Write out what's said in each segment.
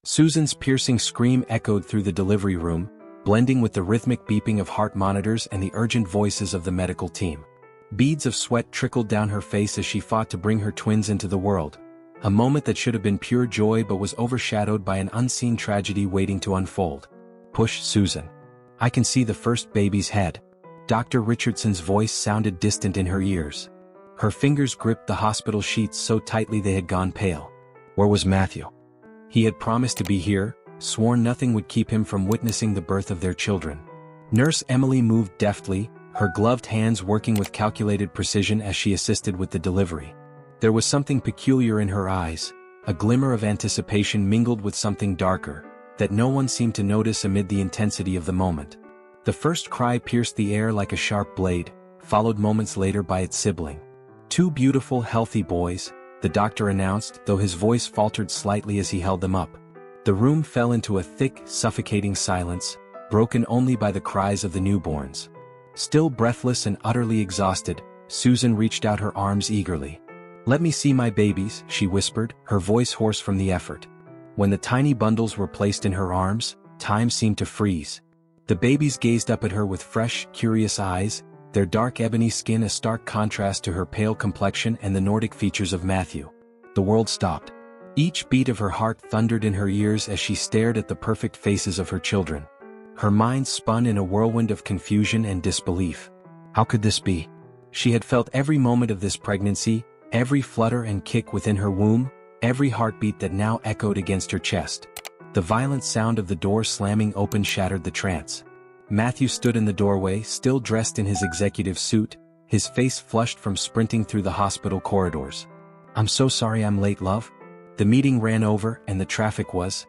Susan's piercing scream echoed through the delivery room, blending with the rhythmic beeping of heart monitors and the urgent voices of the medical team. Beads of sweat trickled down her face as she fought to bring her twins into the world. A moment that should have been pure joy but was overshadowed by an unseen tragedy waiting to unfold. "Push, Susan. I can see the first baby's head." Dr. Richardson's voice sounded distant in her ears. Her fingers gripped the hospital sheets so tightly they had gone pale. Where was Matthew? He had promised to be here, sworn nothing would keep him from witnessing the birth of their children. Nurse Emily moved deftly, her gloved hands working with calculated precision as she assisted with the delivery. There was something peculiar in her eyes, a glimmer of anticipation mingled with something darker, that no one seemed to notice amid the intensity of the moment. The first cry pierced the air like a sharp blade, followed moments later by its sibling. "Two beautiful, healthy boys," the doctor announced, though his voice faltered slightly as he held them up. The room fell into a thick, suffocating silence, broken only by the cries of the newborns. Still breathless and utterly exhausted, Susan reached out her arms eagerly. "Let me see my babies," she whispered, her voice hoarse from the effort. When the tiny bundles were placed in her arms, time seemed to freeze. The babies gazed up at her with fresh, curious eyes, their dark ebony skin a stark contrast to her pale complexion and the Nordic features of Matthew. The world stopped. Each beat of her heart thundered in her ears as she stared at the perfect faces of her children. Her mind spun in a whirlwind of confusion and disbelief. How could this be? She had felt every moment of this pregnancy, every flutter and kick within her womb, every heartbeat that now echoed against her chest. The violent sound of the door slamming open shattered the trance. Matthew stood in the doorway, still dressed in his executive suit, his face flushed from sprinting through the hospital corridors. "I'm so sorry I'm late, love. The meeting ran over and the traffic was..."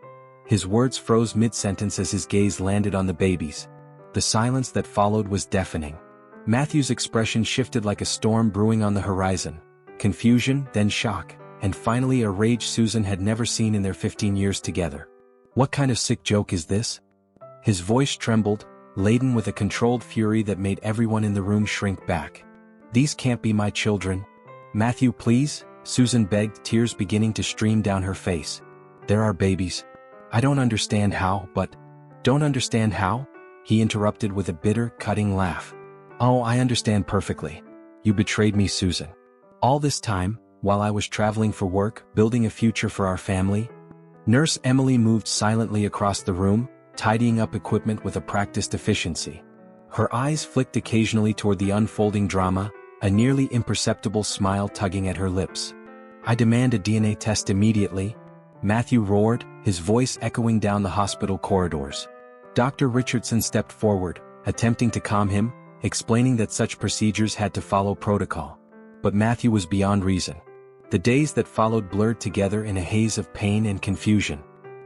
His words froze mid-sentence as his gaze landed on the babies. The silence that followed was deafening. Matthew's expression shifted like a storm brewing on the horizon. Confusion, then shock, and finally a rage Susan had never seen in their 15 years together. "What kind of sick joke is this?" His voice trembled, laden with a controlled fury that made everyone in the room shrink back. "These can't be my children. Matthew, please," Susan begged, tears beginning to stream down her face. "There are babies. I don't understand how, but..." "Don't understand how?" he interrupted with a bitter, cutting laugh. "Oh, I understand perfectly. You betrayed me, Susan. All this time, while I was traveling for work, building a future for our family." Nurse Emily moved silently across the room, tidying up equipment with a practiced efficiency. Her eyes flicked occasionally toward the unfolding drama, a nearly imperceptible smile tugging at her lips. "I demand a DNA test immediately," Matthew roared, his voice echoing down the hospital corridors. Dr. Richardson stepped forward, attempting to calm him, explaining that such procedures had to follow protocol. But Matthew was beyond reason. The days that followed blurred together in a haze of pain and confusion.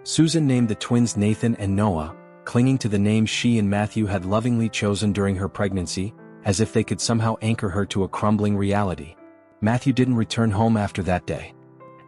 Susan named the twins Nathan and Noah, clinging to the names she and Matthew had lovingly chosen during her pregnancy, as if they could somehow anchor her to a crumbling reality. Matthew didn't return home after that day.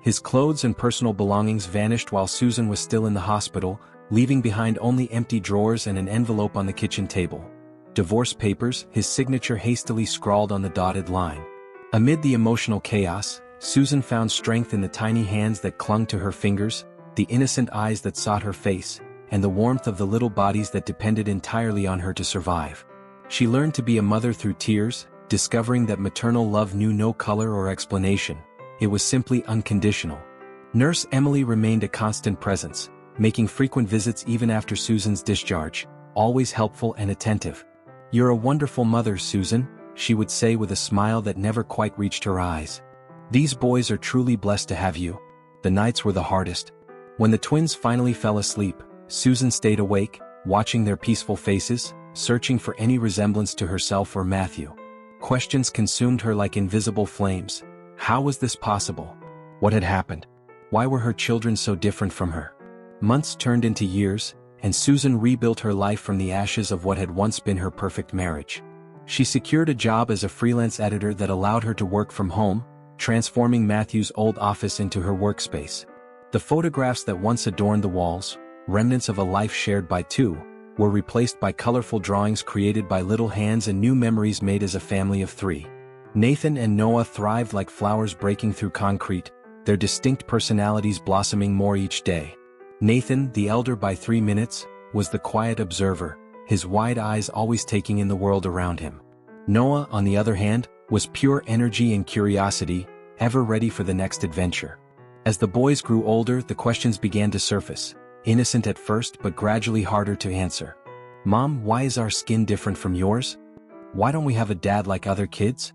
His clothes and personal belongings vanished while Susan was still in the hospital, leaving behind only empty drawers and an envelope on the kitchen table. Divorce papers, his signature hastily scrawled on the dotted line. Amid the emotional chaos, Susan found strength in the tiny hands that clung to her fingers, the innocent eyes that sought her face, and the warmth of the little bodies that depended entirely on her to survive. She learned to be a mother through tears, discovering that maternal love knew no color or explanation. It was simply unconditional. Nurse Emily remained a constant presence, making frequent visits even after Susan's discharge, always helpful and attentive. "You're a wonderful mother, Susan," she would say with a smile that never quite reached her eyes. "These boys are truly blessed to have you." The nights were the hardest. When the twins finally fell asleep, Susan stayed awake, watching their peaceful faces, searching for any resemblance to herself or Matthew. Questions consumed her like invisible flames. How was this possible? What had happened? Why were her children so different from her? Months turned into years, and Susan rebuilt her life from the ashes of what had once been her perfect marriage. She secured a job as a freelance editor that allowed her to work from home, transforming Matthew's old office into her workspace. The photographs that once adorned the walls, remnants of a life shared by two, were replaced by colorful drawings created by little hands and new memories made as a family of three. Nathan and Noah thrived like flowers breaking through concrete, their distinct personalities blossoming more each day. Nathan, the elder by 3 minutes, was the quiet observer, his wide eyes always taking in the world around him. Noah, on the other hand, was pure energy and curiosity, ever ready for the next adventure. As the boys grew older, the questions began to surface, innocent at first but gradually harder to answer. Mom, why is our skin different from yours? Why don't we have a dad like other kids?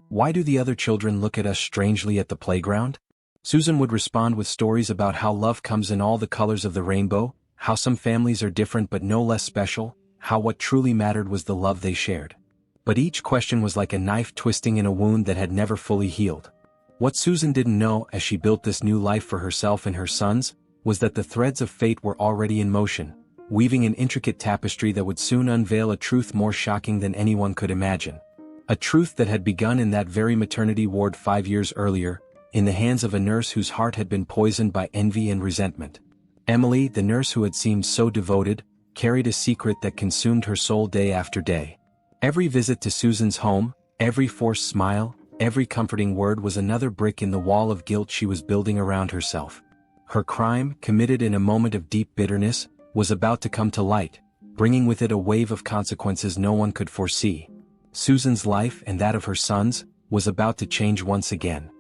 Why do the other children look at us strangely at the playground? Susan would respond with stories about how love comes in all the colors of the rainbow, how some families are different but no less special, how what truly mattered was the love they shared. But each question was like a knife twisting in a wound that had never fully healed. What Susan didn't know as she built this new life for herself and her sons, was that the threads of fate were already in motion, weaving an intricate tapestry that would soon unveil a truth more shocking than anyone could imagine. A truth that had begun in that very maternity ward 5 years earlier, in the hands of a nurse whose heart had been poisoned by envy and resentment. Emily, the nurse who had seemed so devoted, carried a secret that consumed her soul day after day. Every visit to Susan's home, every forced smile, every comforting word was another brick in the wall of guilt she was building around herself. Her crime, committed in a moment of deep bitterness, was about to come to light, bringing with it a wave of consequences no one could foresee. Susan's life and that of her sons was about to change once again.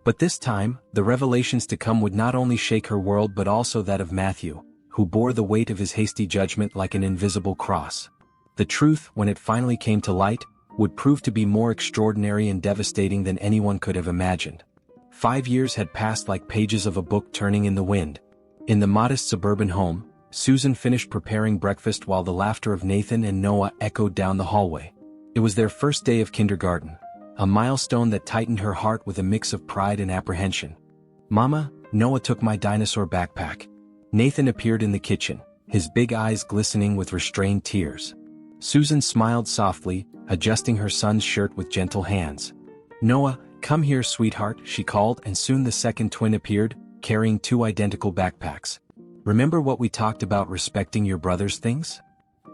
But this time, the revelations to come would not only shake her world but also that of Matthew, who bore the weight of his hasty judgment like an invisible cross. The truth, when it finally came to light, would prove to be more extraordinary and devastating than anyone could have imagined. 5 years had passed like pages of a book turning in the wind. In the modest suburban home, Susan finished preparing breakfast while the laughter of Nathan and Noah echoed down the hallway. It was their first day of kindergarten, a milestone that tightened her heart with a mix of pride and apprehension. "Mama, Noah took my dinosaur backpack." Nathan appeared in the kitchen, his big eyes glistening with restrained tears. Susan smiled softly, adjusting her son's shirt with gentle hands. "Noah, come here, sweetheart," she called, and soon the second twin appeared, carrying 2 identical backpacks. "Remember what we talked about respecting your brother's things?"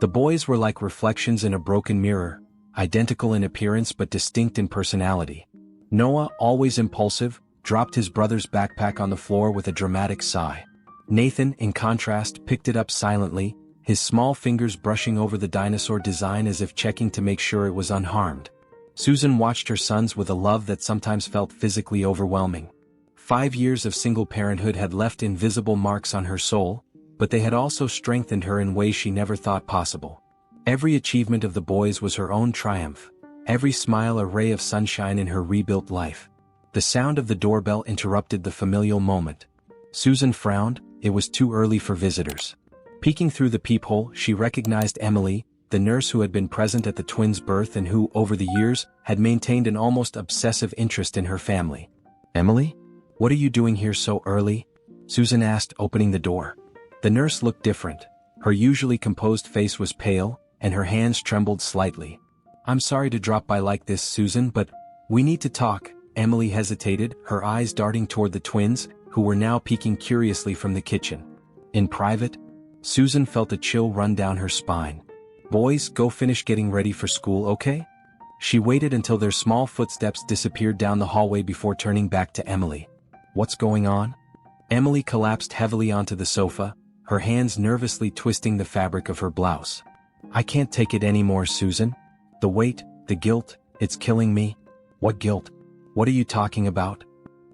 The boys were like reflections in a broken mirror, identical in appearance but distinct in personality. Noah, always impulsive, dropped his brother's backpack on the floor with a dramatic sigh. Nathan, in contrast, picked it up silently, his small fingers brushing over the dinosaur design as if checking to make sure it was unharmed. Susan watched her sons with a love that sometimes felt physically overwhelming. 5 years of single parenthood had left invisible marks on her soul, but they had also strengthened her in ways she never thought possible. Every achievement of the boys was her own triumph, every smile a ray of sunshine in her rebuilt life. The sound of the doorbell interrupted the familial moment. Susan frowned, it was too early for visitors. Peeking through the peephole, she recognized Emily, the nurse who had been present at the twins' birth and who, over the years, had maintained an almost obsessive interest in her family. "Emily? What are you doing here so early?" Susan asked, opening the door. The nurse looked different. Her usually composed face was pale, and her hands trembled slightly. "I'm sorry to drop by like this, Susan, but we need to talk." Emily hesitated, her eyes darting toward the twins, who were now peeking curiously from the kitchen. "In private?" Susan felt a chill run down her spine. "Boys, go finish getting ready for school, okay?" She waited until their small footsteps disappeared down the hallway before turning back to Emily. "What's going on?" Emily collapsed heavily onto the sofa, her hands nervously twisting the fabric of her blouse. "I can't take it anymore, Susan. The weight, the guilt, it's killing me." "What guilt? What are you talking about?"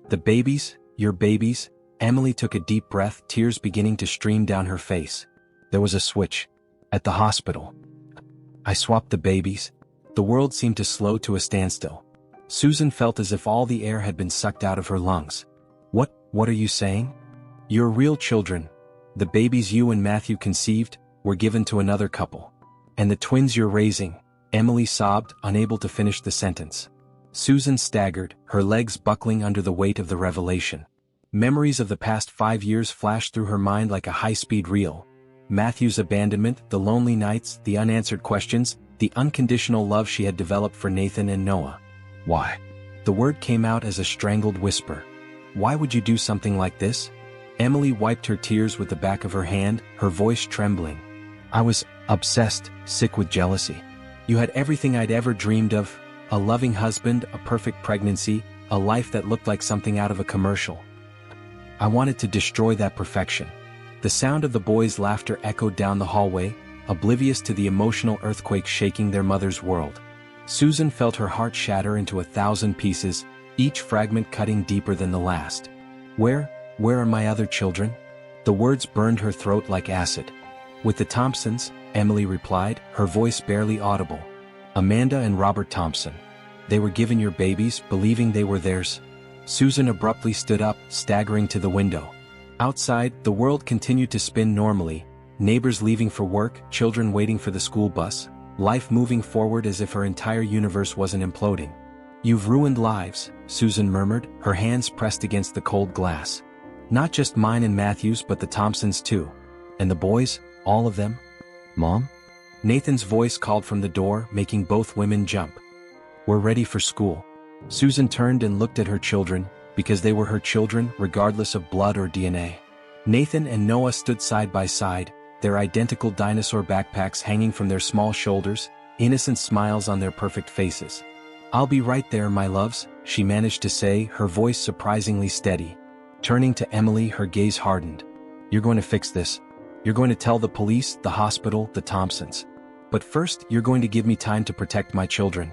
"The babies, your babies." Emily took a deep breath, tears beginning to stream down her face. "There was a switch. At the hospital. I swapped the babies." The world seemed to slow to a standstill. Susan felt as if all the air had been sucked out of her lungs. What are you saying?" "Your real children. The babies you and Matthew conceived, were given to another couple. And the twins you're raising," Emily sobbed, unable to finish the sentence. Susan staggered, her legs buckling under the weight of the revelation. Memories of the past 5 years flashed through her mind like a high-speed reel. Matthew's abandonment, the lonely nights, the unanswered questions, the unconditional love she had developed for Nathan and Noah. "Why?" The word came out as a strangled whisper. "Why would you do something like this?" Emily wiped her tears with the back of her hand, her voice trembling. "I was obsessed, sick with jealousy. You had everything I'd ever dreamed of, a loving husband, a perfect pregnancy, a life that looked like something out of a commercial. I wanted to destroy that perfection." The sound of the boys' laughter echoed down the hallway, oblivious to the emotional earthquake shaking their mother's world. Susan felt her heart shatter into 1,000 pieces, each fragment cutting deeper than the last. Where are my other children? The words burned her throat like acid. With the Thompsons, Emily replied, her voice barely audible. Amanda and Robert Thompson. They were given your babies, believing they were theirs. Susan abruptly stood up, staggering to the window. Outside, the world continued to spin normally, neighbors leaving for work, children waiting for the school bus, life moving forward as if her entire universe wasn't imploding. You've ruined lives, Susan murmured, her hands pressed against the cold glass. Not just mine and Matthew's but the Thompsons too. And the boys, all of them? Mom? Nathan's voice called from the door, making both women jump. We're ready for school. Susan turned and looked at her children, because they were her children regardless of blood or DNA. Nathan and Noah stood side by side, their identical dinosaur backpacks hanging from their small shoulders, innocent smiles on their perfect faces. I'll be right there, my loves, she managed to say, her voice surprisingly steady. Turning to Emily, her gaze hardened. You're going to fix this. You're going to tell the police, the hospital, the Thompsons. But first, you're going to give me time to protect my children.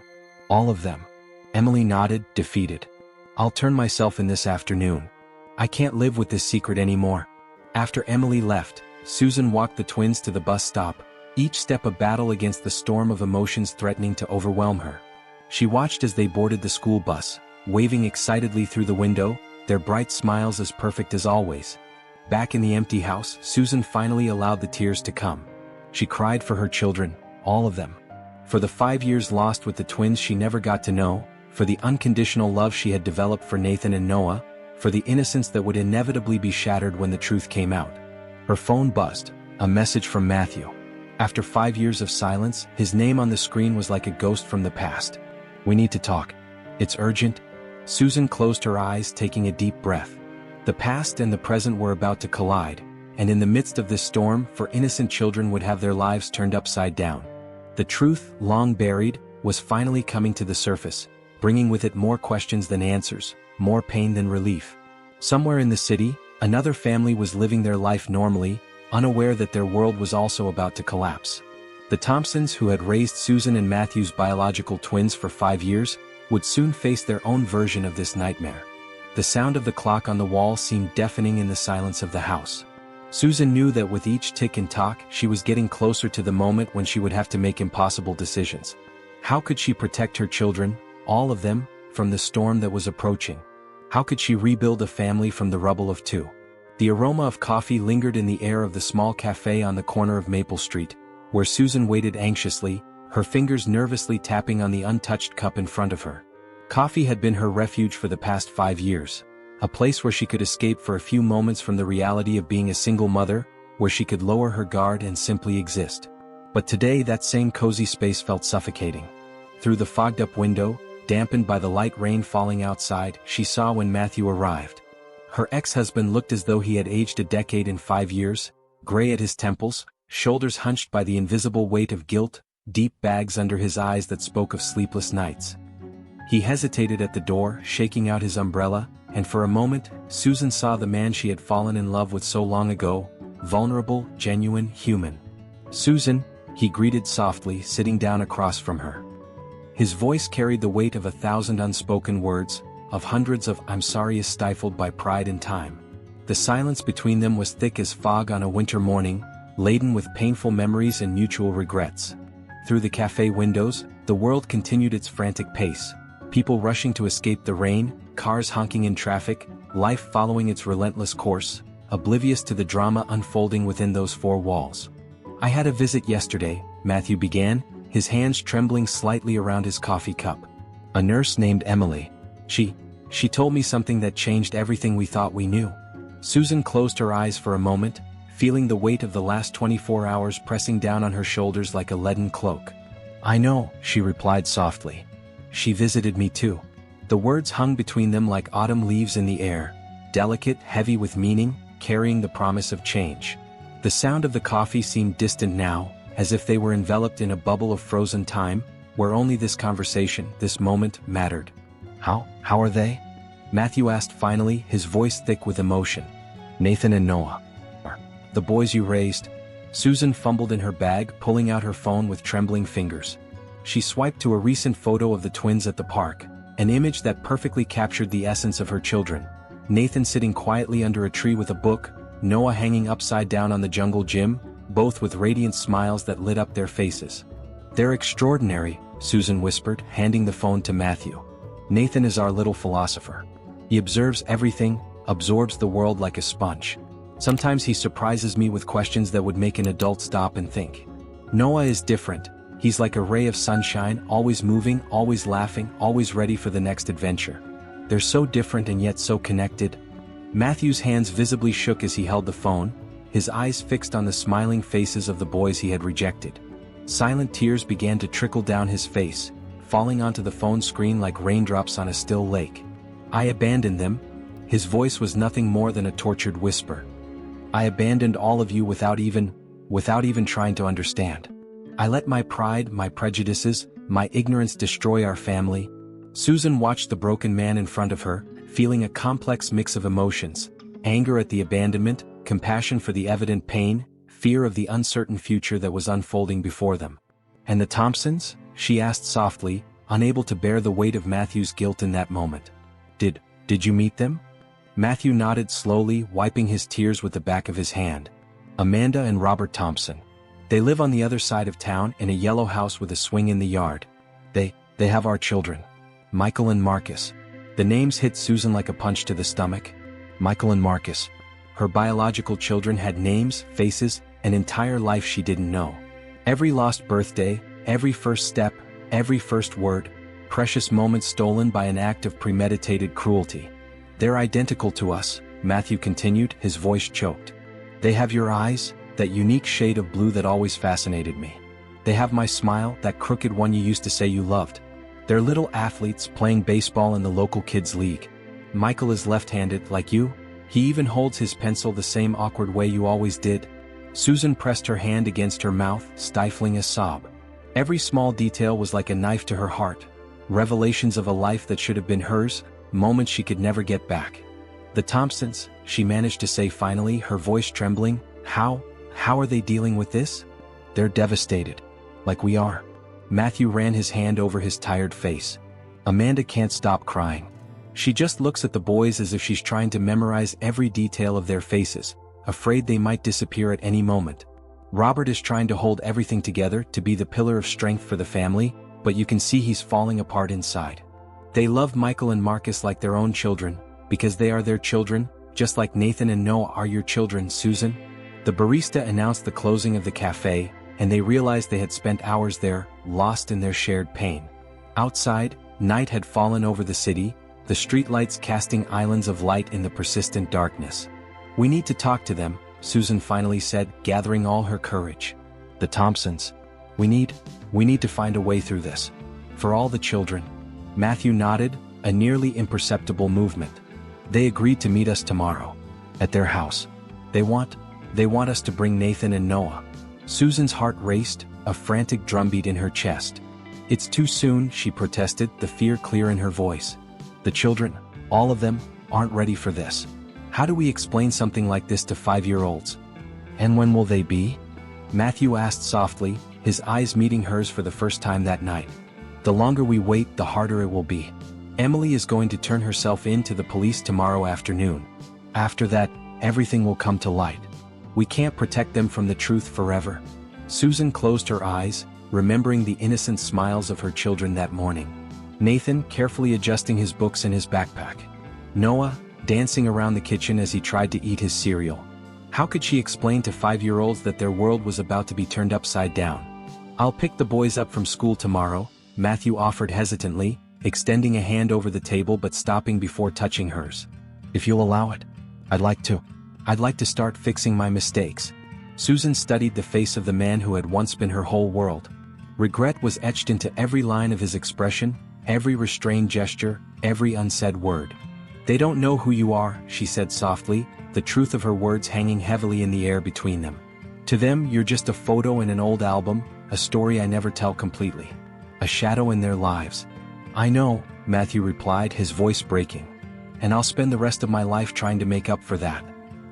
All of them. Emily nodded, defeated. I'll turn myself in this afternoon. I can't live with this secret anymore. After Emily left, Susan walked the twins to the bus stop, each step a battle against the storm of emotions threatening to overwhelm her. She watched as they boarded the school bus, waving excitedly through the window, their bright smiles as perfect as always. Back in the empty house, Susan finally allowed the tears to come. She cried for her children, all of them. For the 5 years lost with the twins she never got to know, for the unconditional love she had developed for Nathan and Noah, for the innocence that would inevitably be shattered when the truth came out. Her phone buzzed, a message from Matthew. After 5 years of silence, his name on the screen was like a ghost from the past. We need to talk. It's urgent. Susan closed her eyes, taking a deep breath. The past and the present were about to collide, and in the midst of this storm, for innocent children would have their lives turned upside down. The truth, long buried, was finally coming to the surface, bringing with it more questions than answers, more pain than relief. Somewhere in the city, another family was living their life normally, unaware that their world was also about to collapse. The Thompsons, who had raised Susan and Matthew's biological twins for 5 years, would soon face their own version of this nightmare. The sound of the clock on the wall seemed deafening in the silence of the house. Susan knew that with each tick and tock, she was getting closer to the moment when she would have to make impossible decisions. How could she protect her children, all of them, from the storm that was approaching? How could she rebuild a family from the rubble of two? The aroma of coffee lingered in the air of the small cafe on the corner of Maple Street, where Susan waited anxiously, her fingers nervously tapping on the untouched cup in front of her. Coffee had been her refuge for the past 5 years, a place where she could escape for a few moments from the reality of being a single mother, where she could lower her guard and simply exist. But today that same cozy space felt suffocating. Through the fogged-up window, dampened by the light rain falling outside, she saw when Matthew arrived. Her ex-husband looked as though he had aged a decade in 5 years, gray at his temples, shoulders hunched by the invisible weight of guilt, deep bags under his eyes that spoke of sleepless nights. He hesitated at the door, shaking out his umbrella, and for a moment, Susan saw the man she had fallen in love with so long ago, vulnerable, genuine, human. Susan, he greeted softly, sitting down across from her. His voice carried the weight of 1,000 unspoken words, of hundreds of "I'm sorry" stifled by pride and time. The silence between them was thick as fog on a winter morning, laden with painful memories and mutual regrets. Through the cafe windows, the world continued its frantic pace. People rushing to escape the rain, cars honking in traffic, life following its relentless course, oblivious to the drama unfolding within those four walls. I had a visit yesterday, Matthew began, his hands trembling slightly around his coffee cup. A nurse named Emily. She told me something that changed everything we thought we knew. Susan closed her eyes for a moment, feeling the weight of the last 24 hours pressing down on her shoulders like a leaden cloak. I know, she replied softly. She visited me too. The words hung between them like autumn leaves in the air, delicate, heavy with meaning, carrying the promise of change. The sound of the coffee seemed distant now, as if they were enveloped in a bubble of frozen time, where only this conversation, this moment, mattered. How are they? Matthew asked finally, his voice thick with emotion. Nathan and Noah. The boys you raised. Susan fumbled in her bag, pulling out her phone with trembling fingers. She swiped to a recent photo of the twins at the park, an image that perfectly captured the essence of her children. Nathan sitting quietly under a tree with a book, Noah hanging upside down on the jungle gym, both with radiant smiles that lit up their faces. "They're extraordinary," Susan whispered, handing the phone to Matthew. "Nathan is our little philosopher. He observes everything, absorbs the world like a sponge. Sometimes he surprises me with questions that would make an adult stop and think. Noah is different. He's like a ray of sunshine, always moving, always laughing, always ready for the next adventure. They're so different and yet so connected." Matthew's hands visibly shook as he held the phone, his eyes fixed on the smiling faces of the boys he had rejected. Silent tears began to trickle down his face, falling onto the phone screen like raindrops on a still lake. "I abandoned them." His voice was nothing more than a tortured whisper. "I abandoned all of you without even trying to understand. I let my pride, my prejudices, my ignorance destroy our family." Susan watched the broken man in front of her, feeling a complex mix of emotions: anger at the abandonment, compassion for the evident pain, fear of the uncertain future that was unfolding before them. "And the Thompsons?" she asked softly, unable to bear the weight of Matthew's guilt in that moment. Did you meet them?" Matthew nodded slowly, wiping his tears with the back of his hand. "Amanda and Robert Thompson. They live on the other side of town in a yellow house with a swing in the yard. They have our children. Michael and Marcus." The names hit Susan like a punch to the stomach. Michael and Marcus. Her biological children had names, faces, an entire life she didn't know. Every lost birthday, every first step, every first word, precious moments stolen by an act of premeditated cruelty. "They're identical to us," Matthew continued, his voice choked. "They have your eyes, that unique shade of blue that always fascinated me. They have my smile, that crooked one you used to say you loved. They're little athletes playing baseball in the local kids' league. Michael is left-handed, like you. He even holds his pencil the same awkward way you always did." Susan pressed her hand against her mouth, stifling a sob. Every small detail was like a knife to her heart. Revelations of a life that should have been hers, moments she could never get back. "The Thompsons," she managed to say finally, her voice trembling. How are they dealing with this?" "They're devastated. Like we are." Matthew ran his hand over his tired face. "Amanda can't stop crying. She just looks at the boys as if she's trying to memorize every detail of their faces, afraid they might disappear at any moment. Robert is trying to hold everything together, to be the pillar of strength for the family, but you can see he's falling apart inside. They love Michael and Marcus like their own children, because they are their children, just like Nathan and Noah are your children, Susan." The barista announced the closing of the cafe, and they realized they had spent hours there, lost in their shared pain. Outside, night had fallen over the city, the streetlights casting islands of light in the persistent darkness. "We need to talk to them," Susan finally said, gathering all her courage. "The Thompsons. We need to find a way through this. For all the children." Matthew nodded, a nearly imperceptible movement. "They agreed to meet us tomorrow. At their house. They want us to bring Nathan and Noah." Susan's heart raced, a frantic drumbeat in her chest. "It's too soon," she protested, the fear clear in her voice. "The children, all of them, aren't ready for this. How do we explain something like this to 5-year-olds? And when will they be?" Matthew asked softly, his eyes meeting hers for the first time that night. "The longer we wait, the harder it will be. Emily is going to turn herself in to the police tomorrow afternoon. After that, everything will come to light. We can't protect them from the truth forever." Susan closed her eyes, remembering the innocent smiles of her children that morning. Nathan carefully adjusting his books in his backpack. Noah dancing around the kitchen as he tried to eat his cereal. How could she explain to 5-year-olds that their world was about to be turned upside down? "I'll pick the boys up from school tomorrow," Matthew offered hesitantly, extending a hand over the table but stopping before touching hers. "If you'll allow it. I'd like to start fixing my mistakes." Susan studied the face of the man who had once been her whole world. Regret was etched into every line of his expression, every restrained gesture, every unsaid word. "They don't know who you are," she said softly, the truth of her words hanging heavily in the air between them. "To them, you're just a photo in an old album, a story I never tell completely. A shadow in their lives." "I know," Matthew replied, his voice breaking. "And I'll spend the rest of my life trying to make up for that.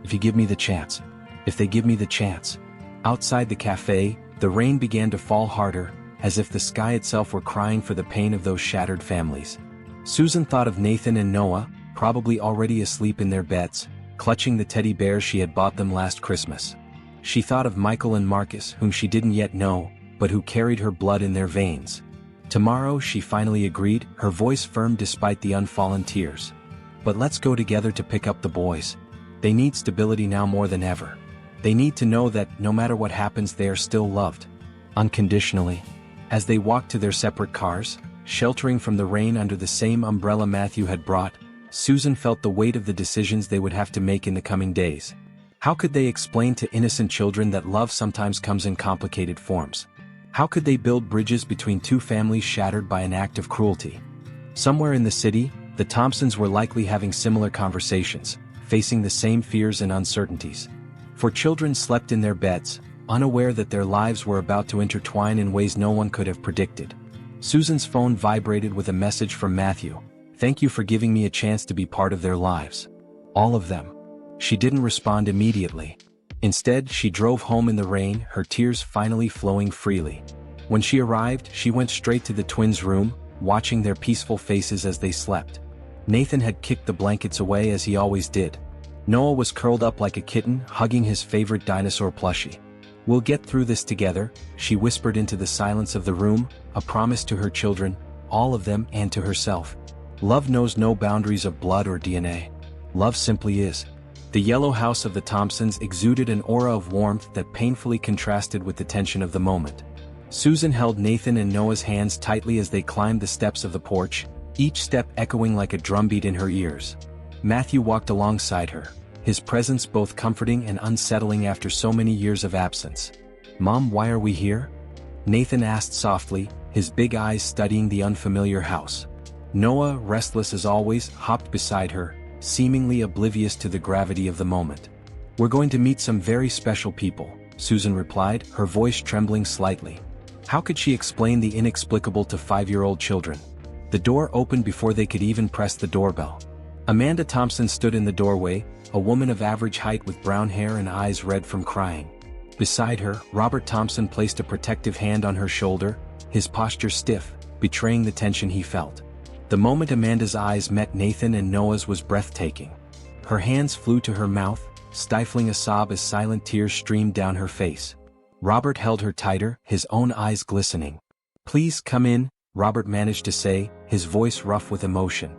If you give me the chance." if they give me the chance. Outside the cafe, the rain began to fall harder, as if the sky itself were crying for the pain of those shattered families. Susan thought of Nathan and Noah, probably already asleep in their beds, clutching the teddy bears she had bought them last Christmas. She thought of Michael and Marcus, whom she didn't yet know, but who carried her blood in their veins. Tomorrow, she finally agreed, her voice firm despite the unfallen tears. But let's go together to pick up the boys. They need stability now more than ever. They need to know that, no matter what happens, they are still loved. Unconditionally. As they walked to their separate cars, sheltering from the rain under the same umbrella Matthew had brought, Susan felt the weight of the decisions they would have to make in the coming days. How could they explain to innocent children that love sometimes comes in complicated forms? How could they build bridges between two families shattered by an act of cruelty? Somewhere in the city, the Thompsons were likely having similar conversations, facing the same fears and uncertainties. For children slept in their beds, unaware that their lives were about to intertwine in ways no one could have predicted. Susan's phone vibrated with a message from Matthew. "Thank you for giving me a chance to be part of their lives. All of them." She didn't respond immediately. Instead, she drove home in the rain, her tears finally flowing freely. When she arrived, she went straight to the twins' room, watching their peaceful faces as they slept. Nathan had kicked the blankets away as he always did. Noah was curled up like a kitten, hugging his favorite dinosaur plushie. "We'll get through this together," she whispered into the silence of the room, a promise to her children, all of them, and to herself. Love knows no boundaries of blood or DNA. Love simply is. The yellow house of the Thompsons exuded an aura of warmth that painfully contrasted with the tension of the moment. Susan held Nathan and Noah's hands tightly as they climbed the steps of the porch, each step echoing like a drumbeat in her ears. Matthew walked alongside her, his presence both comforting and unsettling after so many years of absence. "Mom, why are we here?" Nathan asked softly, his big eyes studying the unfamiliar house. Noah, restless as always, hopped beside her, seemingly oblivious to the gravity of the moment. "We're going to meet some very special people," Susan replied, her voice trembling slightly. How could she explain the inexplicable to 5-year-old children? The door opened before they could even press the doorbell. Amanda Thompson stood in the doorway, a woman of average height with brown hair and eyes red from crying. Beside her, Robert Thompson placed a protective hand on her shoulder, his posture stiff, betraying the tension he felt. The moment Amanda's eyes met Nathan and Noah's was breathtaking. Her hands flew to her mouth, stifling a sob as silent tears streamed down her face. Robert held her tighter, his own eyes glistening. "Please come in," Robert managed to say, his voice rough with emotion.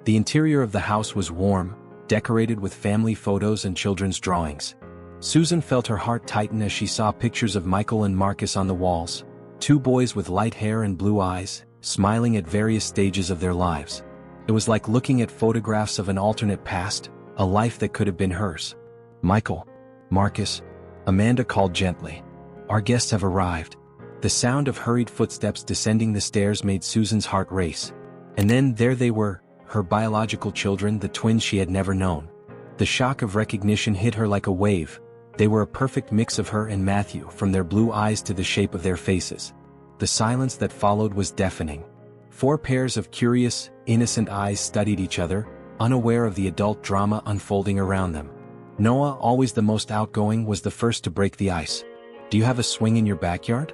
The interior of the house was warm, decorated with family photos and children's drawings. Susan felt her heart tighten as she saw pictures of Michael and Marcus on the walls, two boys with light hair and blue eyes, smiling at various stages of their lives. It was like looking at photographs of an alternate past, a life that could have been hers. "Michael, Marcus," Amanda called gently. "Our guests have arrived." The sound of hurried footsteps descending the stairs made Susan's heart race. And then there they were, her biological children, the twins she had never known. The shock of recognition hit her like a wave. They were a perfect mix of her and Matthew, from their blue eyes to the shape of their faces. The silence that followed was deafening. 4 pairs of curious, innocent eyes studied each other, unaware of the adult drama unfolding around them. Noah, always the most outgoing, was the first to break the ice. "Do you have a swing in your backyard?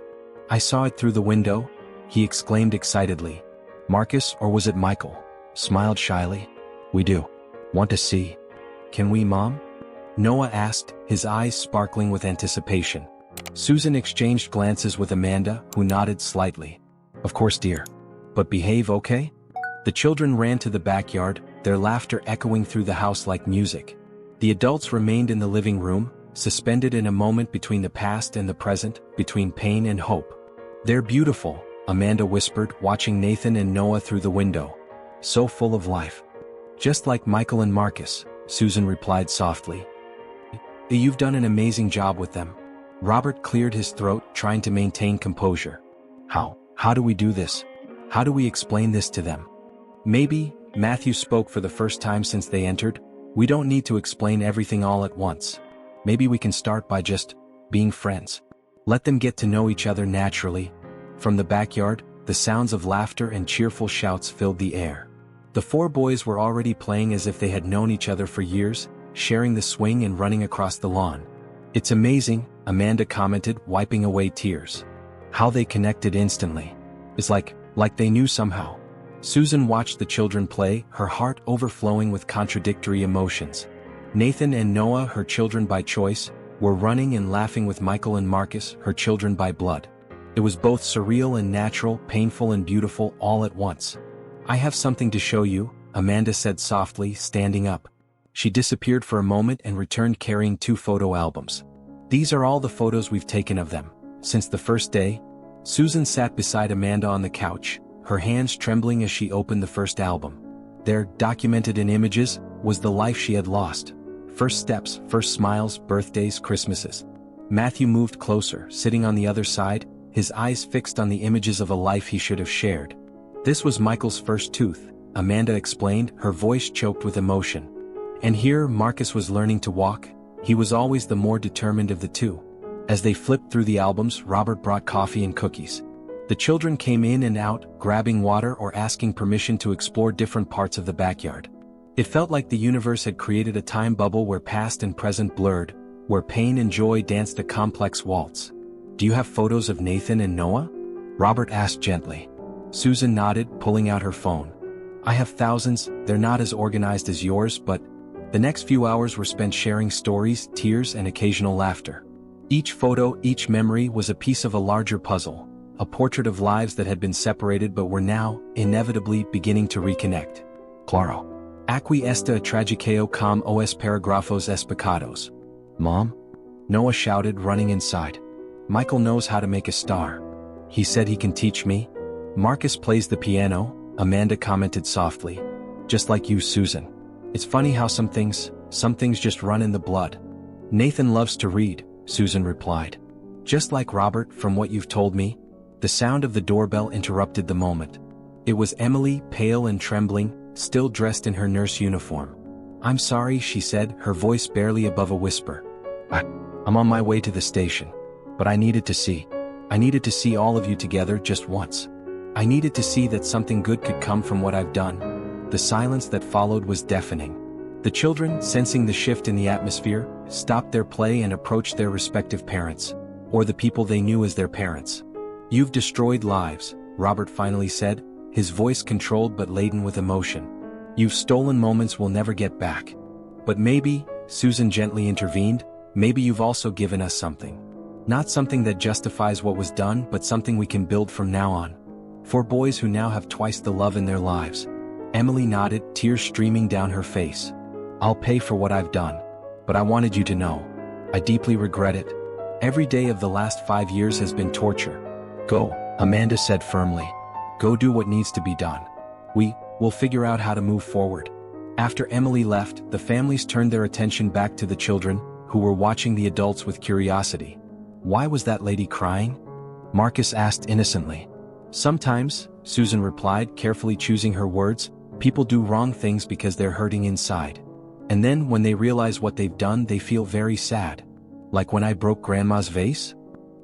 I saw it through the window," he exclaimed excitedly. Marcus, or was it Michael, smiled shyly. "We do. Want to see?" "Can we, Mom?" Noah asked, his eyes sparkling with anticipation. Susan exchanged glances with Amanda, who nodded slightly. "Of course, dear. But behave, okay?" The children ran to the backyard, their laughter echoing through the house like music. The adults remained in the living room, suspended in a moment between the past and the present, between pain and hope. "They're beautiful," Amanda whispered, watching Nathan and Noah through the window. "So full of life." "Just like Michael and Marcus," Susan replied softly. "You've done an amazing job with them." Robert cleared his throat, trying to maintain composure. How do we do this? How do we explain this to them?" "Maybe," Matthew spoke for the first time since they entered, "we don't need to explain everything all at once. Maybe we can start by just being friends. Let them get to know each other naturally." From the backyard, the sounds of laughter and cheerful shouts filled the air. The 4 boys were already playing as if they had known each other for years, sharing the swing and running across the lawn. It's amazing, Amanda commented, wiping away tears. How they connected instantly. It's like they knew somehow. Susan watched the children play, her heart overflowing with contradictory emotions. Nathan and Noah, her children by choice, were running and laughing with Michael and Marcus, her children by blood. It was both surreal and natural, painful and beautiful, all at once. I have something to show you, Amanda said softly, standing up. She disappeared for a moment and returned carrying 2 photo albums. These are all the photos we've taken of them. Since the first day. Susan sat beside Amanda on the couch, her hands trembling as she opened the first album. There, documented in images, was the life she had lost. First steps, first smiles, birthdays, Christmases. Matthew moved closer, sitting on the other side, his eyes fixed on the images of a life he should have shared. This was Michael's first tooth, Amanda explained, her voice choked with emotion. And here Marcus was learning to walk. He was always the more determined of the two. As they flipped through the albums, Robert brought coffee and cookies. The children came in and out, grabbing water or asking permission to explore different parts of the backyard. It felt like the universe had created a time bubble where past and present blurred, where pain and joy danced a complex waltz. Do you have photos of Nathan and Noah? Robert asked gently. Susan nodded, pulling out her phone. I have thousands, they're not as organized as yours, but the next few hours were spent sharing stories, tears, and occasional laughter. Each photo, each memory was a piece of a larger puzzle. A portrait of lives that had been separated but were now, inevitably, beginning to reconnect. Claro. Aquí está tragiceo com os paragrafos explicados. Mom? Noah shouted, running inside. Michael knows how to make a star. He said he can teach me. Marcus plays the piano, Amanda commented softly. Just like you, Susan. It's funny how some things just run in the blood. Nathan loves to read, Susan replied. Just like Robert, from what you've told me. The sound of the doorbell interrupted the moment. It was Emily, pale and trembling, still dressed in her nurse uniform. I'm sorry, she said, her voice barely above a whisper. I'm on my way to the station. But I needed to see all of you together just once. I needed to see that something good could come from what I've done. The silence that followed was deafening. The children, sensing the shift in the atmosphere, stopped their play and approached their respective parents, or the people they knew as their parents. You've destroyed lives, Robert finally said, his voice controlled but laden with emotion. You've stolen moments we'll never get back. But maybe, Susan gently intervened, maybe you've also given us something. Not something that justifies what was done, but something we can build from now on. For boys who now have twice the love in their lives. Emily nodded, tears streaming down her face. I'll pay for what I've done. But I wanted you to know. I deeply regret it. Every day of the last 5 years has been torture. Go, Amanda said firmly. Go do what needs to be done. We'll figure out how to move forward. After Emily left, the families turned their attention back to the children, who were watching the adults with curiosity. Why was that lady crying? Marcus asked innocently. Sometimes, Susan replied, carefully choosing her words, people do wrong things because they're hurting inside. And then when they realize what they've done, they feel very sad. Like when I broke Grandma's vase?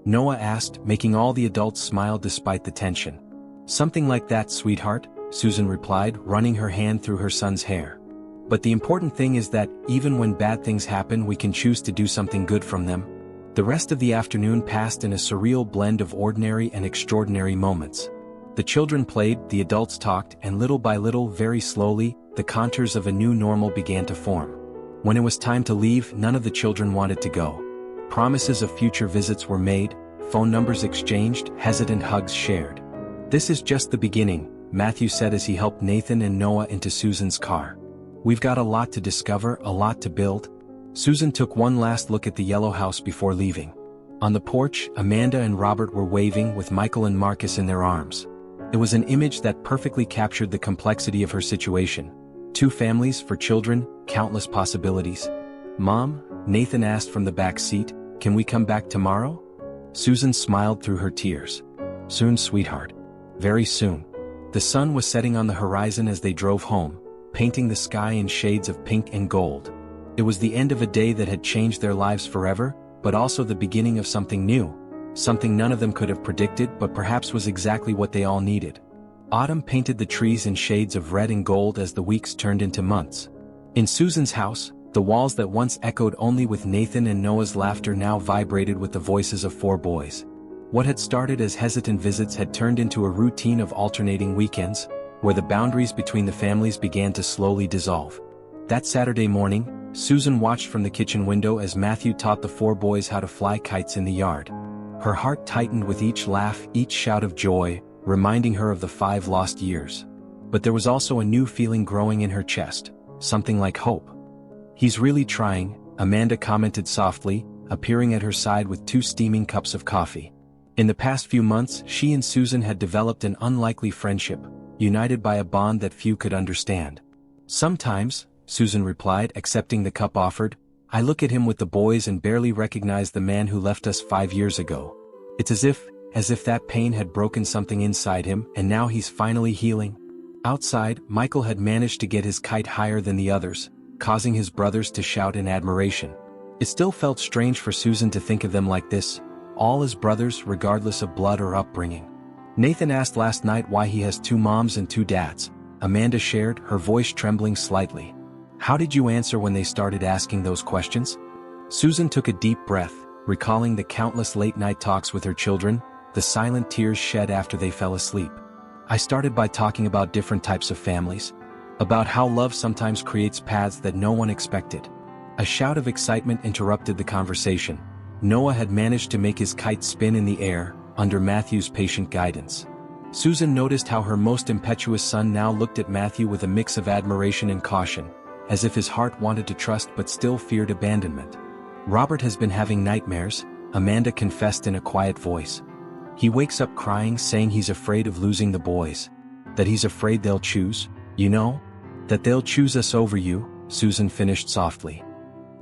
Noah asked, making all the adults smile despite the tension. Something like that, sweetheart, Susan replied, running her hand through her son's hair. But the important thing is that, even when bad things happen, we can choose to do something good from them. The rest of the afternoon passed in a surreal blend of ordinary and extraordinary moments. The children played, the adults talked, and little by little, very slowly, the contours of a new normal began to form. When it was time to leave, none of the children wanted to go. Promises of future visits were made, phone numbers exchanged, hesitant hugs shared. This is just the beginning, Matthew said as he helped Nathan and Noah into Susan's car. We've got a lot to discover, a lot to build. Susan took one last look at the yellow house before leaving. On the porch, Amanda and Robert were waving with Michael and Marcus in their arms. It was an image that perfectly captured the complexity of her situation. 2 families for children, countless possibilities. Mom, Nathan asked from the back seat, can we come back tomorrow? Susan smiled through her tears. Soon, sweetheart. Very soon. The sun was setting on the horizon as they drove home, painting the sky in shades of pink and gold. It was the end of a day that had changed their lives forever, but also the beginning of something new. Something none of them could have predicted, but perhaps was exactly what they all needed. Autumn painted the trees in shades of red and gold as the weeks turned into months. In Susan's house, The walls that once echoed only with Nathan and Noah's laughter now vibrated with the voices of 4 boys. What had started as hesitant visits had turned into a routine of alternating weekends, where the boundaries between the families began to slowly dissolve. That Saturday morning, Susan watched from the kitchen window as Matthew taught the 4 boys how to fly kites in the yard. Her heart tightened with each laugh, each shout of joy, reminding her of the 5 lost years. But there was also a new feeling growing in her chest, something like hope. "He's really trying," Amanda commented softly, appearing at her side with 2 steaming cups of coffee. In the past few months, she and Susan had developed an unlikely friendship, united by a bond that few could understand. "Sometimes," Susan replied, accepting the cup offered, "I look at him with the boys and barely recognize the man who left us 5 years ago. It's as if that pain had broken something inside him and now he's finally healing." Outside, Michael had managed to get his kite higher than the others, causing his brothers to shout in admiration. It still felt strange for Susan to think of them like this, all as brothers regardless of blood or upbringing. "Nathan asked last night why he has 2 moms and 2 dads, Amanda shared, her voice trembling slightly. "How did you answer when they started asking those questions?" Susan took a deep breath, recalling the countless late-night talks with her children, the silent tears shed after they fell asleep. "I started by talking about different types of families. About how love sometimes creates paths that no one expected." A shout of excitement interrupted the conversation. Noah had managed to make his kite spin in the air, under Matthew's patient guidance. Susan noticed how her most impetuous son now looked at Matthew with a mix of admiration and caution, as if his heart wanted to trust but still feared abandonment. "Robert has been having nightmares," Amanda confessed in a quiet voice. "He wakes up crying, saying he's afraid of losing the boys. That he's afraid they'll choose, you know? That they'll choose us over you," Susan finished softly.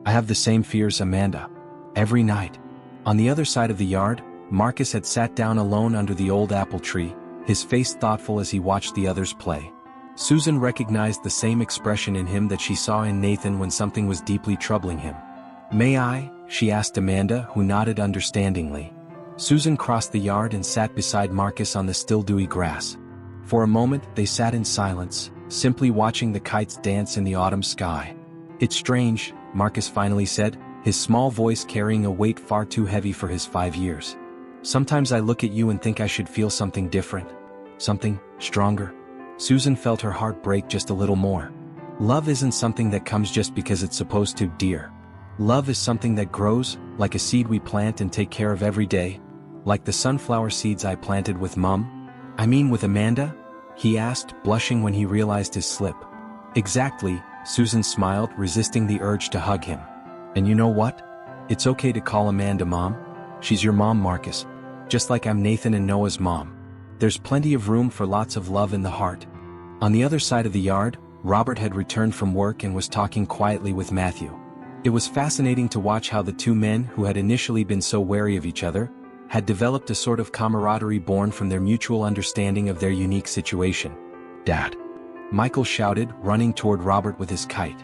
"I have the same fears, Amanda. Every night." On the other side of the yard, Marcus had sat down alone under the old apple tree, his face thoughtful as he watched the others play. Susan recognized the same expression in him that she saw in Nathan when something was deeply troubling him. "May I?" she asked Amanda, who nodded understandingly. Susan crossed the yard and sat beside Marcus on the still dewy grass. For a moment they sat in silence, simply watching the kites dance in the autumn sky. "It's strange," Marcus finally said, his small voice carrying a weight far too heavy for his 5 years. "Sometimes I look at you and think I should feel something different. Something stronger." Susan felt her heart break just a little more. "Love isn't something that comes just because it's supposed to, dear. Love is something that grows, like a seed we plant and take care of every day. Like the sunflower seeds I planted with Mum." "I mean with Amanda?" he asked, blushing when he realized his slip. "Exactly," Susan smiled, resisting the urge to hug him. "And you know what? It's okay to call Amanda Mom. She's your mom, Marcus. Just like I'm Nathan and Noah's mom. There's plenty of room for lots of love in the heart." On the other side of the yard, Robert had returned from work and was talking quietly with Matthew. It was fascinating to watch how the 2 men who had initially been so wary of each other, had developed a sort of camaraderie born from their mutual understanding of their unique situation. "Dad!" Michael shouted, running toward Robert with his kite.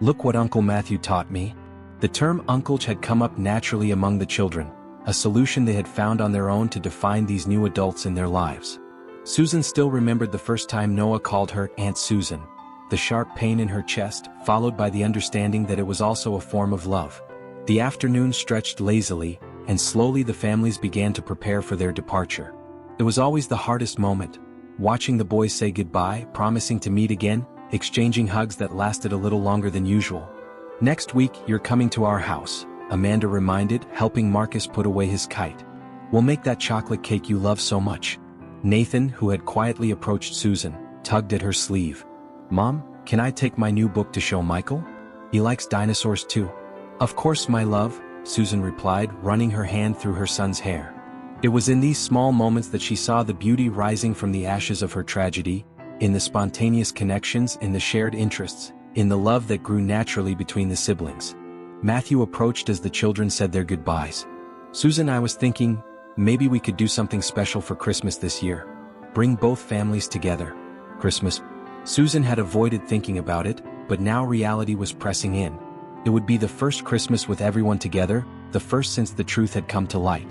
"Look what Uncle Matthew taught me." The term uncle had come up naturally among the children, a solution they had found on their own to define these new adults in their lives. Susan still remembered the first time Noah called her Aunt Susan, the sharp pain in her chest, followed by the understanding that it was also a form of love. The afternoon stretched lazily, and slowly the families began to prepare for their departure. It was always the hardest moment, watching the boys say goodbye, promising to meet again, exchanging hugs that lasted a little longer than usual. "Next week, you're coming to our house," Amanda reminded, helping Marcus put away his kite. "We'll make that chocolate cake you love so much." Nathan, who had quietly approached Susan, tugged at her sleeve. "Mom, can I take my new book to show Michael? He likes dinosaurs too." "Of course, my love," Susan replied, running her hand through her son's hair. It was in these small moments that she saw the beauty rising from the ashes of her tragedy, in the spontaneous connections, in the shared interests, in the love that grew naturally between the siblings. Matthew approached as the children said their goodbyes. "Susan, I was thinking, maybe we could do something special for Christmas this year. Bring both families together." Christmas. Susan had avoided thinking about it, but now reality was pressing in. It would be the first Christmas with everyone together, the first since the truth had come to light.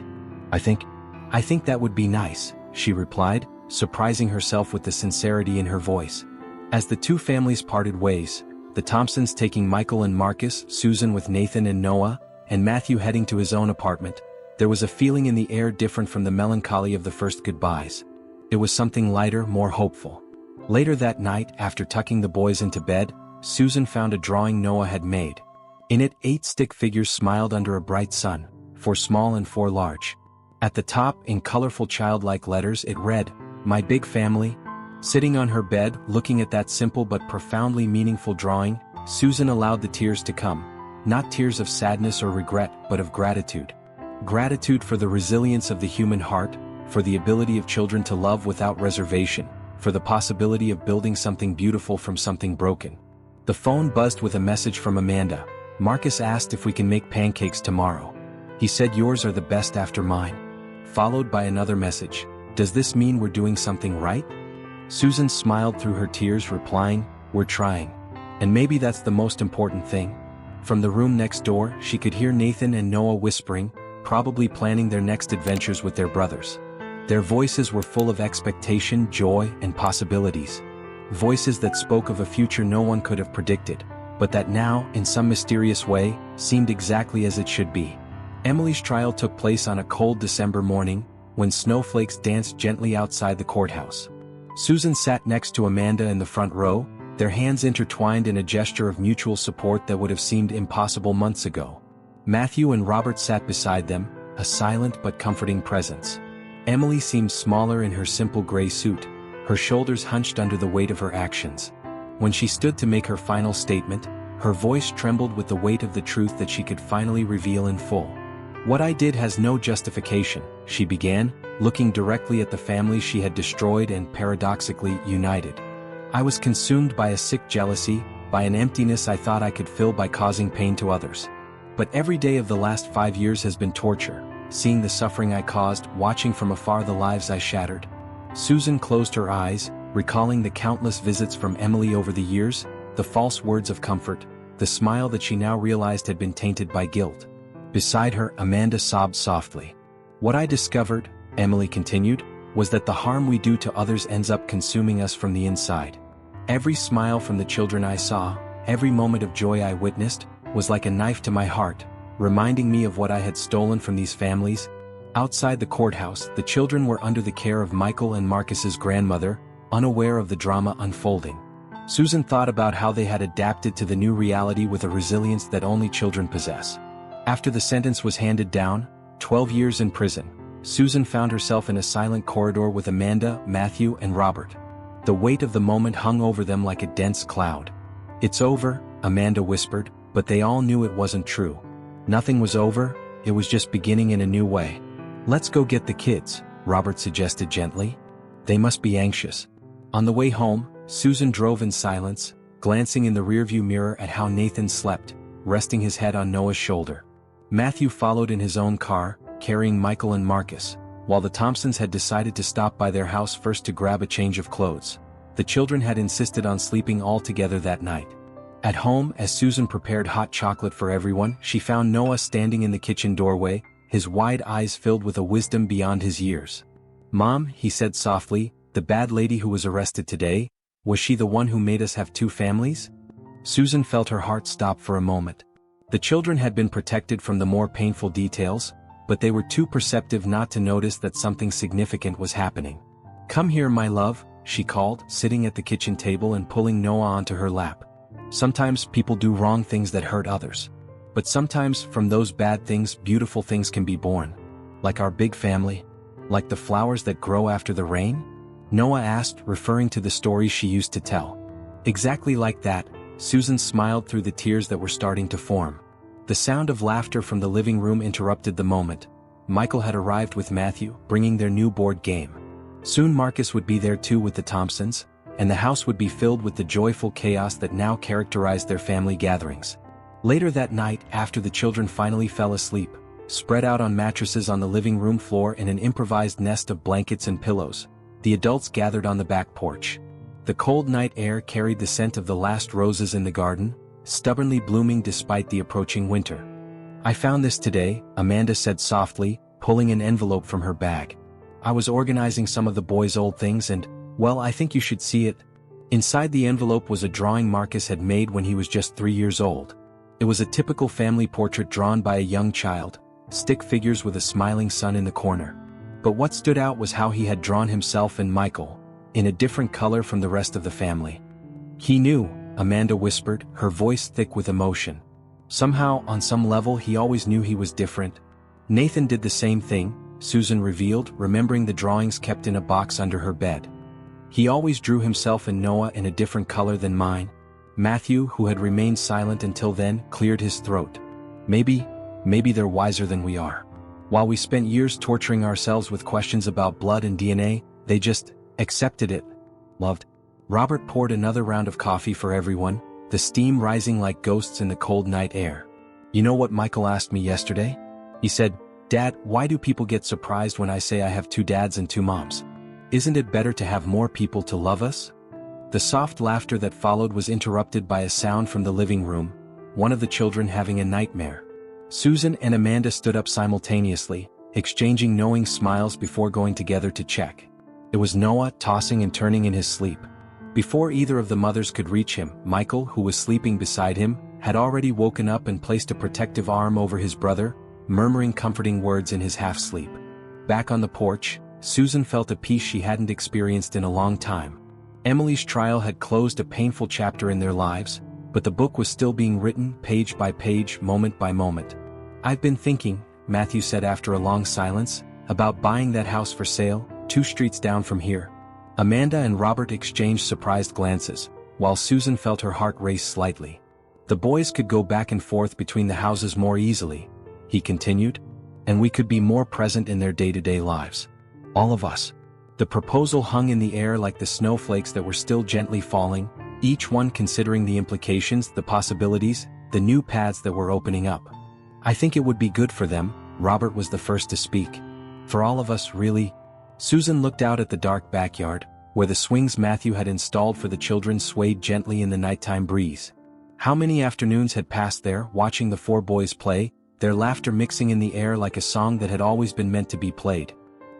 I think that would be nice," she replied, surprising herself with the sincerity in her voice. As the 2 families parted ways, the Thompsons taking Michael and Marcus, Susan with Nathan and Noah, and Matthew heading to his own apartment, there was a feeling in the air different from the melancholy of the first goodbyes. It was something lighter, more hopeful. Later that night, after tucking the boys into bed, Susan found a drawing Noah had made. In it, 8 stick figures smiled under a bright sun, 4 small and 4 large. At the top, in colorful childlike letters, it read, "My big family." Sitting on her bed, looking at that simple but profoundly meaningful drawing, Susan allowed the tears to come. Not tears of sadness or regret, but of gratitude. Gratitude for the resilience of the human heart, for the ability of children to love without reservation, for the possibility of building something beautiful from something broken. The phone buzzed with a message from Amanda. "Marcus asked if we can make pancakes tomorrow. He said yours are the best after mine." Followed by another message. "Does this mean we're doing something right?" Susan smiled through her tears, replying, "We're trying. And maybe that's the most important thing." From the room next door, she could hear Nathan and Noah whispering, probably planning their next adventures with their brothers. Their voices were full of expectation, joy, and possibilities. Voices that spoke of a future no one could have predicted, but that now, in some mysterious way, seemed exactly as it should be. Emily's trial took place on a cold December morning, when snowflakes danced gently outside the courthouse. Susan sat next to Amanda in the front row, their hands intertwined in a gesture of mutual support that would have seemed impossible months ago. Matthew and Robert sat beside them, a silent but comforting presence. Emily seemed smaller in her simple gray suit, her shoulders hunched under the weight of her actions. When she stood to make her final statement, her voice trembled with the weight of the truth that she could finally reveal in full. "What I did has no justification," she began, looking directly at the family she had destroyed and paradoxically united. "I was consumed by a sick jealousy, by an emptiness I thought I could fill by causing pain to others. But every day of the last 5 years has been torture, seeing the suffering I caused, watching from afar the lives I shattered." Susan closed her eyes, recalling the countless visits from Emily over the years, the false words of comfort, the smile that she now realized had been tainted by guilt. Beside her, Amanda sobbed softly. "What I discovered," Emily continued, "was that the harm we do to others ends up consuming us from the inside. Every smile from the children I saw, every moment of joy I witnessed, was like a knife to my heart, reminding me of what I had stolen from these families." Outside the courthouse, the children were under the care of Michael and Marcus's grandmother, unaware of the drama unfolding. Susan thought about how they had adapted to the new reality with a resilience that only children possess. After the sentence was handed down, 12 years in prison, Susan found herself in a silent corridor with Amanda, Matthew, and Robert. The weight of the moment hung over them like a dense cloud. "It's over," Amanda whispered, but they all knew it wasn't true. Nothing was over, it was just beginning in a new way. "Let's go get the kids," Robert suggested gently. "They must be anxious." On the way home, Susan drove in silence, glancing in the rearview mirror at how Nathan slept, resting his head on Noah's shoulder. Matthew followed in his own car, carrying Michael and Marcus, while the Thompsons had decided to stop by their house first to grab a change of clothes. The children had insisted on sleeping all together that night. At home, as Susan prepared hot chocolate for everyone, she found Noah standing in the kitchen doorway, his wide eyes filled with a wisdom beyond his years. "Mom," he said softly, "the bad lady who was arrested today, was she the one who made us have 2 families?" Susan felt her heart stop for a moment. The children had been protected from the more painful details, but they were too perceptive not to notice that something significant was happening. "Come here, my love," she called, sitting at the kitchen table and pulling Noah onto her lap. "Sometimes people do wrong things that hurt others. But sometimes, from those bad things, beautiful things can be born. Like our big family. Like the flowers that grow after the rain?" Noah asked, referring to the stories she used to tell. "Exactly like that," Susan smiled through the tears that were starting to form. The sound of laughter from the living room interrupted the moment. Michael had arrived with Matthew, bringing their new board game. Soon Marcus would be there too with the Thompsons, and the house would be filled with the joyful chaos that now characterized their family gatherings. Later that night, after the children finally fell asleep, spread out on mattresses on the living room floor in an improvised nest of blankets and pillows, the adults gathered on the back porch. The cold night air carried the scent of the last roses in the garden, stubbornly blooming despite the approaching winter. "I found this today," Amanda said softly, pulling an envelope from her bag. "I was organizing some of the boys' old things and, well, I think you should see it." Inside the envelope was a drawing Marcus had made when he was just 3 years old. It was a typical family portrait drawn by a young child, stick figures with a smiling son in the corner. But what stood out was how he had drawn himself and Michael, in a different color from the rest of the family. "He knew," Amanda whispered, her voice thick with emotion. Somehow, on some level, he always knew he was different. "Nathan did the same thing," Susan revealed, remembering the drawings kept in a box under her bed. "He always drew himself and Noah in a different color than mine." Matthew, who had remained silent until then, cleared his throat. Maybe they're wiser than we are. While we spent years torturing ourselves with questions about blood and DNA, they just accepted it. Loved." Robert poured another round of coffee for everyone, the steam rising like ghosts in the cold night air. "You know what Michael asked me yesterday?" He said, "Dad, why do people get surprised when I say I have 2 dads and 2 moms? Isn't it better to have more people to love us?" The soft laughter that followed was interrupted by a sound from the living room, one of the children having a nightmare. Susan and Amanda stood up simultaneously, exchanging knowing smiles before going together to check. It was Noah, tossing and turning in his sleep. Before either of the mothers could reach him, Michael, who was sleeping beside him, had already woken up and placed a protective arm over his brother, murmuring comforting words in his half-sleep. Back on the porch, Susan felt a peace she hadn't experienced in a long time. Emily's trial had closed a painful chapter in their lives, but the book was still being written, page by page, moment by moment. "I've been thinking," Matthew said after a long silence, "about buying that house for sale, 2 streets down from here." Amanda and Robert exchanged surprised glances, while Susan felt her heart race slightly. "The boys could go back and forth between the houses more easily," he continued, "and we could be more present in their day-to-day lives. All of us." The proposal hung in the air like the snowflakes that were still gently falling, each one considering the implications, the possibilities, the new paths that were opening up. "I think it would be good for them," Robert was the first to speak. "For all of us, really." Susan looked out at the dark backyard, where the swings Matthew had installed for the children swayed gently in the nighttime breeze. How many afternoons had passed there, watching the 4 boys play, their laughter mixing in the air like a song that had always been meant to be played.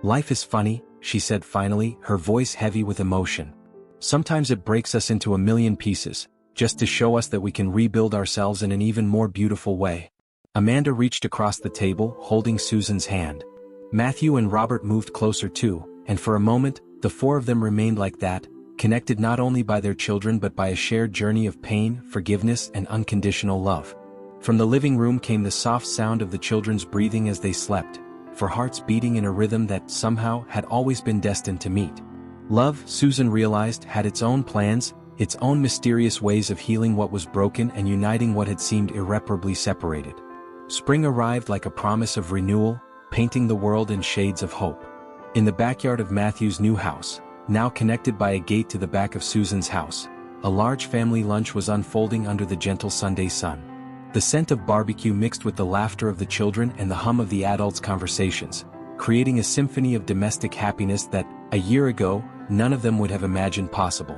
"Life is funny," she said finally, her voice heavy with emotion. "Sometimes it breaks us into a million pieces, just to show us that we can rebuild ourselves in an even more beautiful way." Amanda reached across the table, holding Susan's hand. Matthew and Robert moved closer too, and for a moment, the 4 of them remained like that, connected not only by their children but by a shared journey of pain, forgiveness, and unconditional love. From the living room came the soft sound of the children's breathing as they slept, for hearts beating in a rhythm that somehow had always been destined to meet. Love, Susan realized, had its own plans, its own mysterious ways of healing what was broken and uniting what had seemed irreparably separated. Spring arrived like a promise of renewal, painting the world in shades of hope. In the backyard of Matthew's new house, now connected by a gate to the back of Susan's house, a large family lunch was unfolding under the gentle Sunday sun. The scent of barbecue mixed with the laughter of the children and the hum of the adults' conversations, creating a symphony of domestic happiness that, a year ago, none of them would have imagined possible.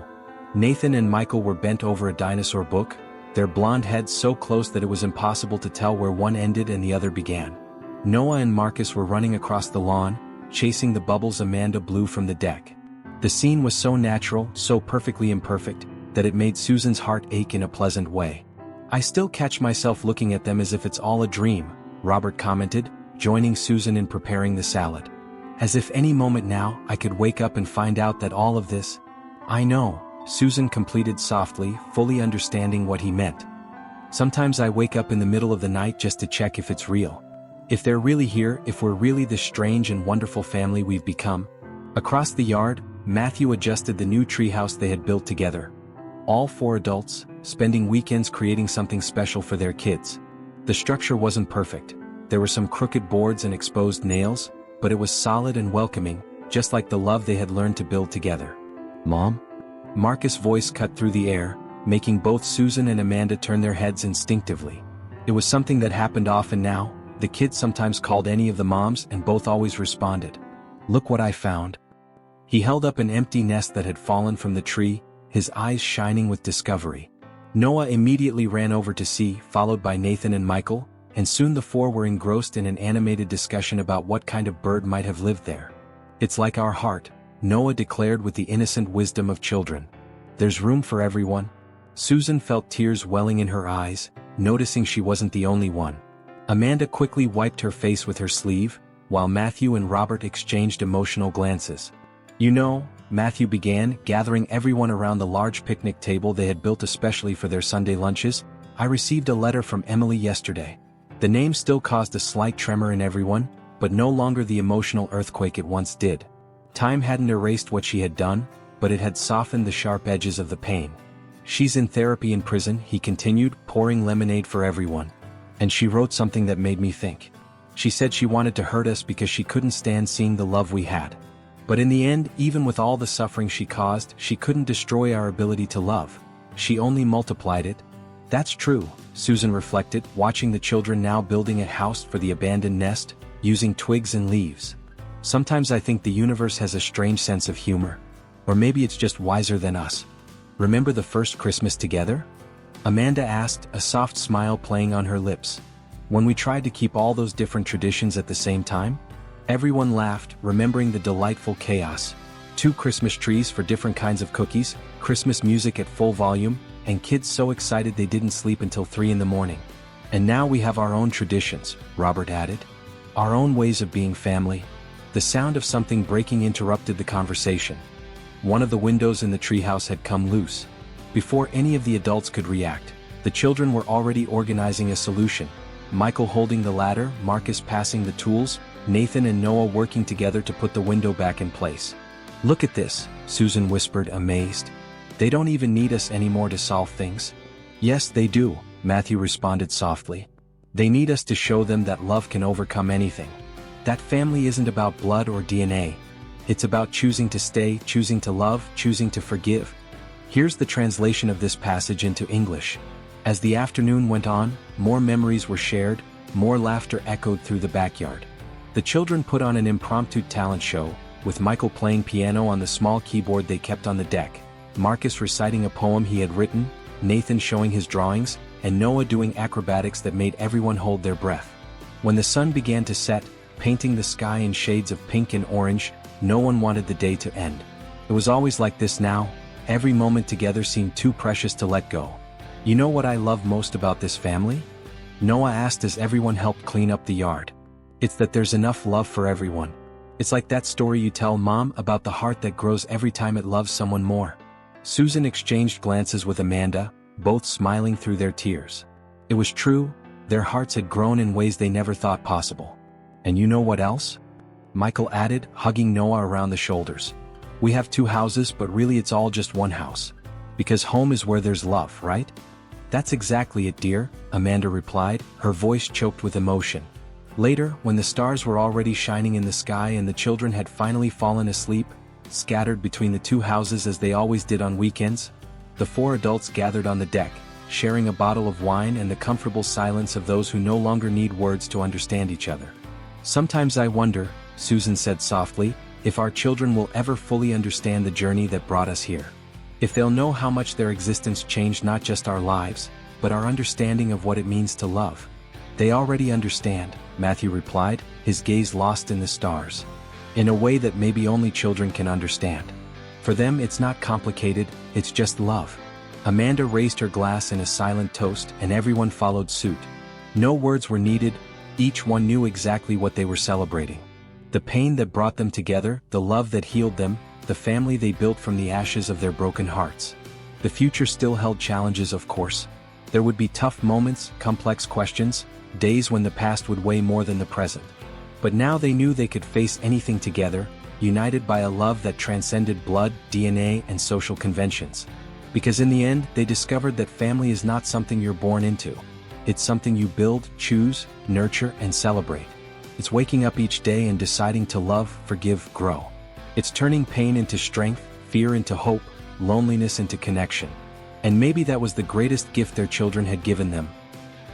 Nathan and Michael were bent over a dinosaur book, their blonde heads so close that it was impossible to tell where one ended and the other began. Noah and Marcus were running across the lawn, chasing the bubbles Amanda blew from the deck. The scene was so natural, so perfectly imperfect, that it made Susan's heart ache in a pleasant way. "I still catch myself looking at them as if it's all a dream," Robert commented, joining Susan in preparing the salad. "As if any moment now I could wake up and find out that all of this—" "I know," Susan completed softly, fully understanding what he meant. "Sometimes I wake up in the middle of the night just to check if it's real. If they're really here, if we're really the strange and wonderful family we've become." Across the yard, Matthew adjusted the new treehouse they had built together. All 4 adults, spending weekends creating something special for their kids. The structure wasn't perfect. There were some crooked boards and exposed nails, but it was solid and welcoming, just like the love they had learned to build together. "Mom?" Marcus' voice cut through the air, making both Susan and Amanda turn their heads instinctively. It was something that happened often now. The kids sometimes called any of the moms and both always responded, "Look what I found." He held up an empty nest that had fallen from the tree, his eyes shining with discovery. Noah immediately ran over to see, followed by Nathan and Michael, and soon the 4 were engrossed in an animated discussion about what kind of bird might have lived there. "It's like our heart," Noah declared with the innocent wisdom of children. There's room for everyone. Susan felt tears welling in her eyes, noticing she wasn't the only one. Amanda quickly wiped her face with her sleeve, while Matthew and Robert exchanged emotional glances. You know, Matthew began, gathering everyone around the large picnic table they had built especially for their Sunday lunches, I received a letter from Emily yesterday. The name still caused a slight tremor in everyone, but no longer the emotional earthquake it once did. Time hadn't erased what she had done, but it had softened the sharp edges of the pain. She's in therapy in prison, he continued, pouring lemonade for everyone. And she wrote something that made me think. She said she wanted to hurt us because she couldn't stand seeing the love we had. But in the end, even with all the suffering she caused, she couldn't destroy our ability to love. She only multiplied it. That's true, Susan reflected, watching the children now building a house for the abandoned nest, using twigs and leaves. Sometimes I think the universe has a strange sense of humor. Or maybe it's just wiser than us. Remember the first Christmas together? Amanda asked, a soft smile playing on her lips. When we tried to keep all those different traditions at the same time? Everyone laughed, remembering the delightful chaos. 2 Christmas trees for different kinds of cookies, Christmas music at full volume, and kids so excited they didn't sleep until 3 in the morning. And now we have our own traditions, Robert added. Our own ways of being family. The sound of something breaking interrupted the conversation. One of the windows in the treehouse had come loose. Before any of the adults could react, the children were already organizing a solution. Michael holding the ladder, Marcus passing the tools, Nathan and Noah working together to put the window back in place. Look at this, Susan whispered, amazed. They don't even need us anymore to solve things. Yes, they do, Matthew responded softly. They need us to show them that love can overcome anything. That family isn't about blood or DNA. It's about choosing to stay, choosing to love, choosing to forgive. Here's the translation of this passage into English. As the afternoon went on, more memories were shared, more laughter echoed through the backyard. The children put on an impromptu talent show, with Michael playing piano on the small keyboard they kept on the deck, Marcus reciting a poem he had written, Nathan showing his drawings, and Noah doing acrobatics that made everyone hold their breath. When the sun began to set, painting the sky in shades of pink and orange, no one wanted the day to end. It was always like this now, every moment together seemed too precious to let go. You know what I love most about this family? Noah asked as everyone helped clean up the yard. It's that there's enough love for everyone. It's like that story you tell Mom about the heart that grows every time it loves someone more. Susan exchanged glances with Amanda, both smiling through their tears. It was true, their hearts had grown in ways they never thought possible. And you know what else? Michael added, hugging Noah around the shoulders. We have 2 houses, but really it's all just one house. Because home is where there's love, right? That's exactly it, dear, Amanda replied, her voice choked with emotion. Later, when the stars were already shining in the sky and the children had finally fallen asleep, scattered between the 2 houses as they always did on weekends, the 4 adults gathered on the deck, sharing a bottle of wine and the comfortable silence of those who no longer need words to understand each other. Sometimes I wonder, Susan said softly, if our children will ever fully understand the journey that brought us here. If they'll know how much their existence changed not just our lives, but our understanding of what it means to love. They already understand, Matthew replied, his gaze lost in the stars. In a way that maybe only children can understand. For them it's not complicated, it's just love. Amanda raised her glass in a silent toast and everyone followed suit. No words were needed, each one knew exactly what they were celebrating. The pain that brought them together, the love that healed them, the family they built from the ashes of their broken hearts. The future still held challenges, of course. There would be tough moments, complex questions, days when the past would weigh more than the present. But now they knew they could face anything together, united by a love that transcended blood, DNA, and social conventions. Because in the end, they discovered that family is not something you're born into. It's something you build, choose, nurture, and celebrate. It's waking up each day and deciding to love, forgive, grow. It's turning pain into strength, fear into hope, loneliness into connection. And maybe that was the greatest gift their children had given them.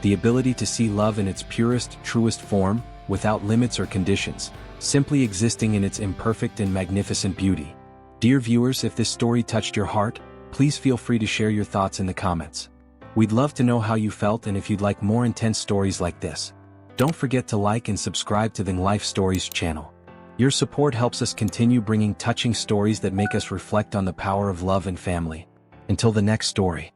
The ability to see love in its purest, truest form, without limits or conditions, simply existing in its imperfect and magnificent beauty. Dear viewers, if this story touched your heart, please feel free to share your thoughts in the comments. We'd love to know how you felt and if you'd like more intense stories like this. Don't forget to like and subscribe to the Life Stories channel. Your support helps us continue bringing touching stories that make us reflect on the power of love and family. Until the next story.